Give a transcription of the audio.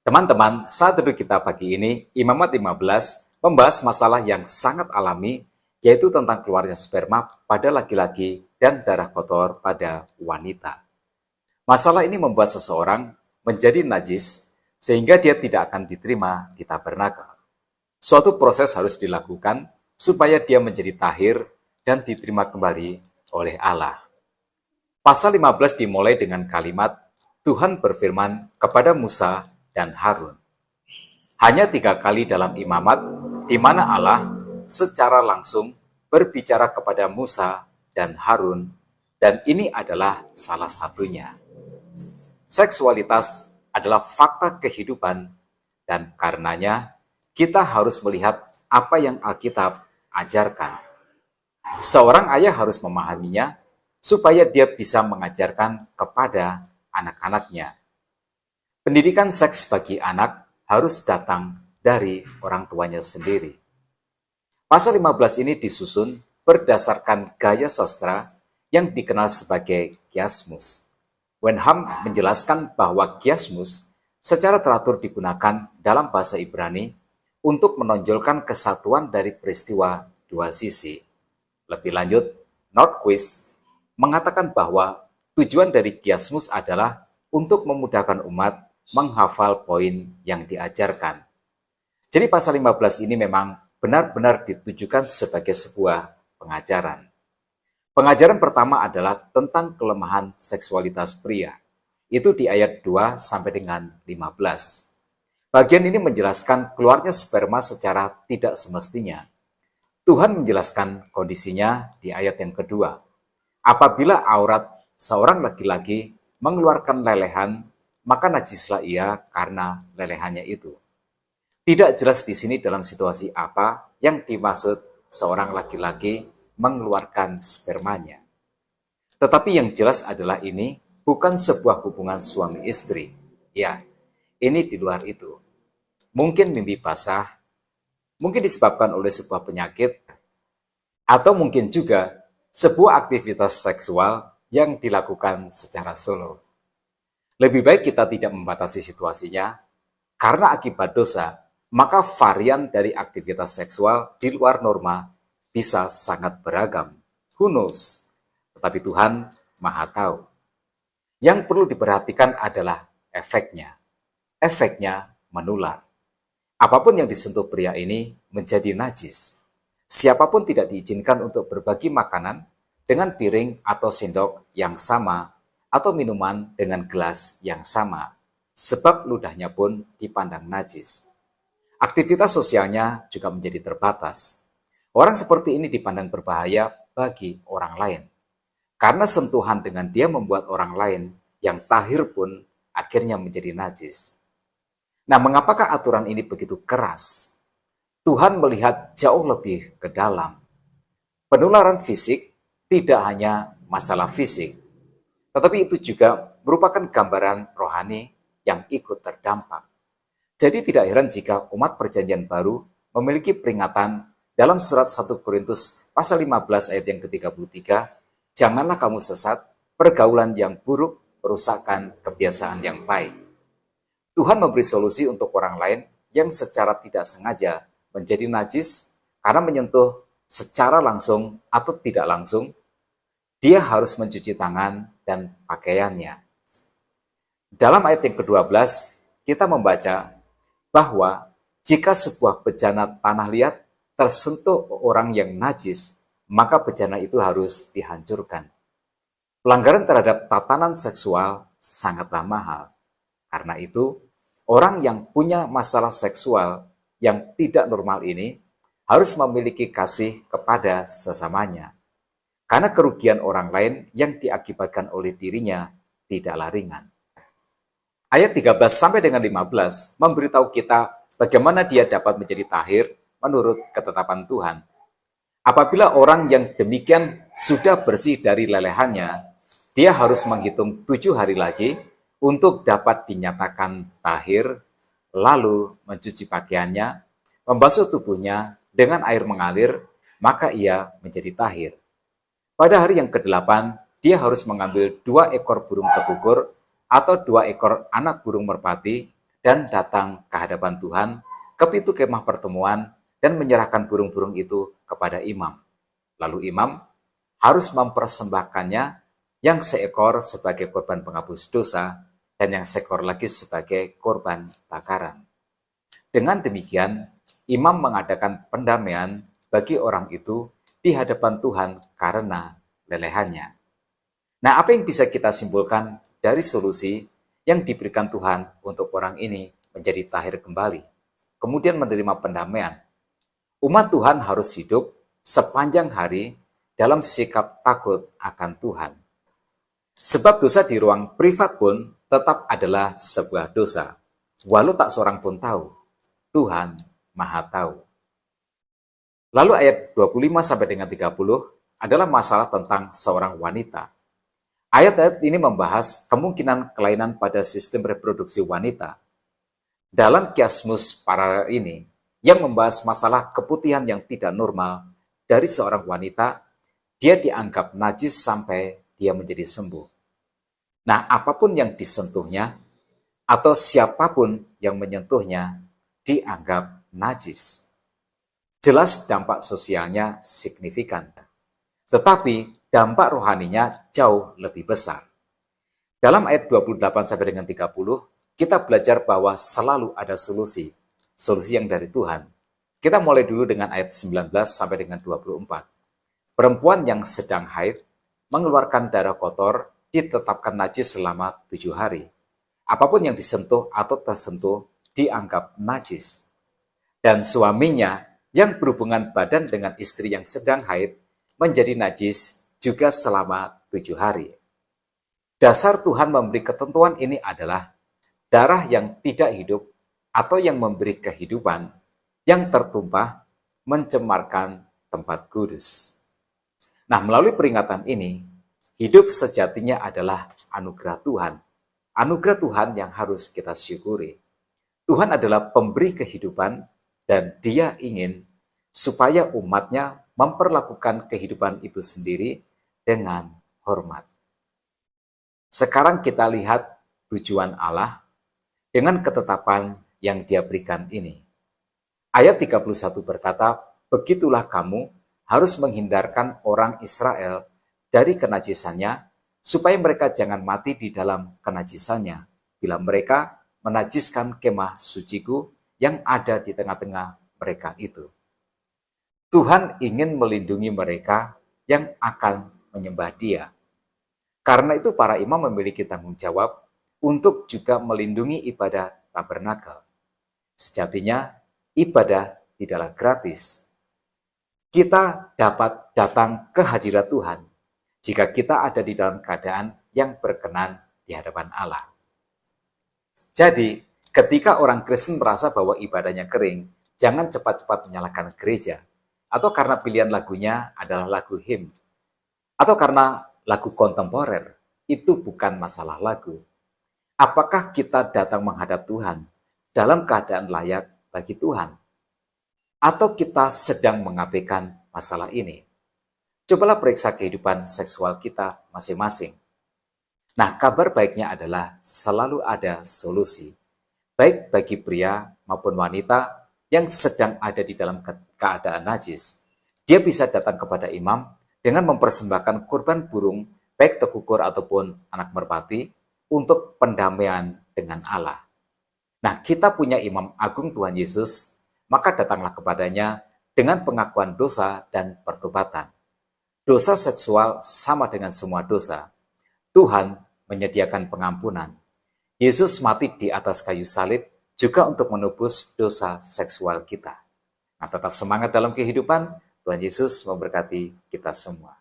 Teman-teman, saat teduh kita pagi ini, Imamat 15 membahas masalah yang sangat alami, yaitu tentang keluarnya sperma pada laki-laki dan darah kotor pada wanita. Masalah ini membuat seseorang menjadi najis, sehingga dia tidak akan diterima di tabernakel. Suatu proses harus dilakukan supaya dia menjadi tahir dan diterima kembali oleh Allah. Pasal 15 dimulai dengan kalimat, Tuhan berfirman kepada Musa dan Harun. Hanya 3 kali dalam imamat di mana Allah secara langsung berbicara kepada Musa dan Harun, dan ini adalah salah satunya. Seksualitas adalah fakta kehidupan, dan karenanya kita harus melihat apa yang Alkitab ajarkan. Seorang ayah harus memahaminya supaya dia bisa mengajarkan kepada anak-anaknya. Pendidikan seks bagi anak harus datang dari orang tuanya sendiri. Pasal 15 ini disusun berdasarkan gaya sastra yang dikenal sebagai kiasmus. Wenham menjelaskan bahwa kiasmus secara teratur digunakan dalam bahasa Ibrani untuk menonjolkan kesatuan dari peristiwa dua sisi. Lebih lanjut, Nordquist mengatakan bahwa tujuan dari kiasmus adalah untuk memudahkan umat menghafal poin yang diajarkan. Jadi pasal 15 ini memang benar-benar ditujukan sebagai sebuah pengajaran. Pengajaran pertama adalah tentang kelemahan seksualitas pria. Itu di ayat 2 sampai dengan 15. Bagian ini menjelaskan keluarnya sperma secara tidak semestinya. Tuhan menjelaskan kondisinya di ayat yang kedua. Apabila aurat seorang laki-laki mengeluarkan lelehan, maka najislah ia karena lelehannya itu. Tidak jelas di sini dalam situasi apa yang dimaksud seorang laki-laki mengeluarkan spermanya. Tetapi yang jelas adalah ini bukan sebuah hubungan suami istri. Ya, ini di luar itu. Mungkin mimpi basah, mungkin disebabkan oleh sebuah penyakit, atau mungkin juga sebuah aktivitas seksual yang dilakukan secara solo. Lebih baik kita tidak membatasi situasinya, karena akibat dosa, maka varian dari aktivitas seksual di luar norma bisa sangat beragam. Who knows? Tetapi Tuhan Maha Tahu. Yang perlu diperhatikan adalah efeknya. Efeknya menular. Apapun yang disentuh pria ini menjadi najis. Siapapun tidak diizinkan untuk berbagi makanan dengan piring atau sendok yang sama atau minuman dengan gelas yang sama, sebab ludahnya pun dipandang najis. Aktivitas sosialnya juga menjadi terbatas. Orang seperti ini dipandang berbahaya bagi orang lain, karena sentuhan dengan dia membuat orang lain yang tahir pun akhirnya menjadi najis. Nah, mengapakah aturan ini begitu keras? Tuhan melihat jauh lebih ke dalam. Penularan fisik tidak hanya masalah fisik, tetapi itu juga merupakan gambaran rohani yang ikut terdampak. Jadi tidak heran jika umat perjanjian baru memiliki peringatan dalam surat 1 Korintus pasal 15 ayat yang ke-33, janganlah kamu sesat, pergaulan yang buruk merusakkan kebiasaan yang baik. Tuhan memberi solusi untuk orang lain yang secara tidak sengaja menjadi najis karena menyentuh secara langsung atau tidak langsung, dia harus mencuci tangan dan pakaiannya. Dalam ayat yang ke-12, kita membaca bahwa jika sebuah bejana tanah liat tersentuh orang yang najis, maka bejana itu harus dihancurkan. Pelanggaran terhadap tatanan seksual sangatlah mahal. Karena itu, orang yang punya masalah seksual yang tidak normal ini harus memiliki kasih kepada sesamanya. Karena kerugian orang lain yang diakibatkan oleh dirinya tidaklah ringan. Ayat 13 sampai dengan 15 memberitahu kita bagaimana dia dapat menjadi tahir menurut ketetapan Tuhan. Apabila orang yang demikian sudah bersih dari lelehannya, dia harus menghitung 7 hari lagi untuk dapat dinyatakan tahir, lalu mencuci pakaiannya, membasuh tubuhnya dengan air mengalir, maka ia menjadi tahir. Pada hari yang ke-8, dia harus mengambil 2 ekor burung tekukur atau 2 ekor anak burung merpati dan datang ke hadapan Tuhan ke pintu kemah pertemuan dan menyerahkan burung-burung itu kepada imam. Lalu imam harus mempersembahkannya yang seekor sebagai korban penghapus dosa dan yang seekor lagi sebagai korban bakaran. Dengan demikian, imam mengadakan pendamaian bagi orang itu di hadapan Tuhan karena lelehannya. Nah, apa yang bisa kita simpulkan dari solusi yang diberikan Tuhan untuk orang ini menjadi tahir kembali, kemudian menerima pendamaian? Umat Tuhan harus hidup sepanjang hari dalam sikap takut akan Tuhan. Sebab dosa di ruang privat pun tetap adalah sebuah dosa, walau tak seorang pun tahu. Tuhan Maha Tahu. Lalu ayat 25 sampai dengan 30 adalah masalah tentang seorang wanita. Ayat-ayat ini membahas kemungkinan kelainan pada sistem reproduksi wanita. Dalam kiasmus paralel ini, yang membahas masalah keputihan yang tidak normal dari seorang wanita, dia dianggap najis sampai dia menjadi sembuh. Nah, apapun yang disentuhnya, atau siapapun yang menyentuhnya, dianggap najis. Jelas dampak sosialnya signifikan, tetapi dampak rohaninya jauh lebih besar. Dalam ayat 28 sampai dengan 30, kita belajar bahwa selalu ada solusi yang dari Tuhan. Kita mulai dulu dengan ayat 19 sampai dengan 24. Perempuan yang sedang haid mengeluarkan darah kotor ditetapkan najis selama 7 hari. Apapun yang disentuh atau tersentuh dianggap najis. Dan suaminya yang berhubungan badan dengan istri yang sedang haid menjadi najis juga selama 7 hari. Dasar Tuhan memberi ketentuan ini adalah darah yang tidak hidup atau yang memberi kehidupan yang tertumpah mencemarkan tempat kudus. Nah, melalui peringatan ini, hidup sejatinya adalah anugerah Tuhan. Anugerah Tuhan yang harus kita syukuri. Tuhan adalah pemberi kehidupan dan Dia ingin supaya umatnya memperlakukan kehidupan itu sendiri dengan hormat. Sekarang kita lihat tujuan Allah dengan ketetapan yang Dia berikan ini. Ayat 31 berkata, "Begitulah kamu harus menghindarkan orang Israel dari kenajisannya, supaya mereka jangan mati di dalam kenajisannya, bila mereka menajiskan kemah suciku yang ada di tengah-tengah mereka itu." Tuhan ingin melindungi mereka yang akan menyembah Dia. Karena itu para imam memiliki tanggung jawab untuk juga melindungi ibadah tabernakel. Sejatinya, ibadah tidaklah gratis. Kita dapat datang ke hadirat Tuhan jika kita ada di dalam keadaan yang berkenan di hadapan Allah. Jadi, ketika orang Kristen merasa bahwa ibadahnya kering, jangan cepat-cepat menyalahkan gereja, atau karena pilihan lagunya adalah lagu hymn, atau karena lagu kontemporer. Itu bukan masalah lagu. Apakah kita datang menghadap Tuhan dalam keadaan layak bagi Tuhan? Atau kita sedang mengabaikan masalah ini? Cobalah periksa kehidupan seksual kita masing-masing. Nah, kabar baiknya adalah selalu ada solusi, baik bagi pria maupun wanita yang sedang ada di dalam keadaan najis. Dia bisa datang kepada imam dengan mempersembahkan kurban burung, baik tekukur ataupun anak merpati, untuk pendamaian dengan Allah. Nah, kita punya imam agung Tuhan Yesus, maka datanglah kepadanya dengan pengakuan dosa dan pertobatan. Dosa seksual sama dengan semua dosa. Tuhan menyediakan pengampunan. Yesus mati di atas kayu salib juga untuk menebus dosa seksual kita. Nah, tetap semangat dalam kehidupan. Tuhan Yesus memberkati kita semua.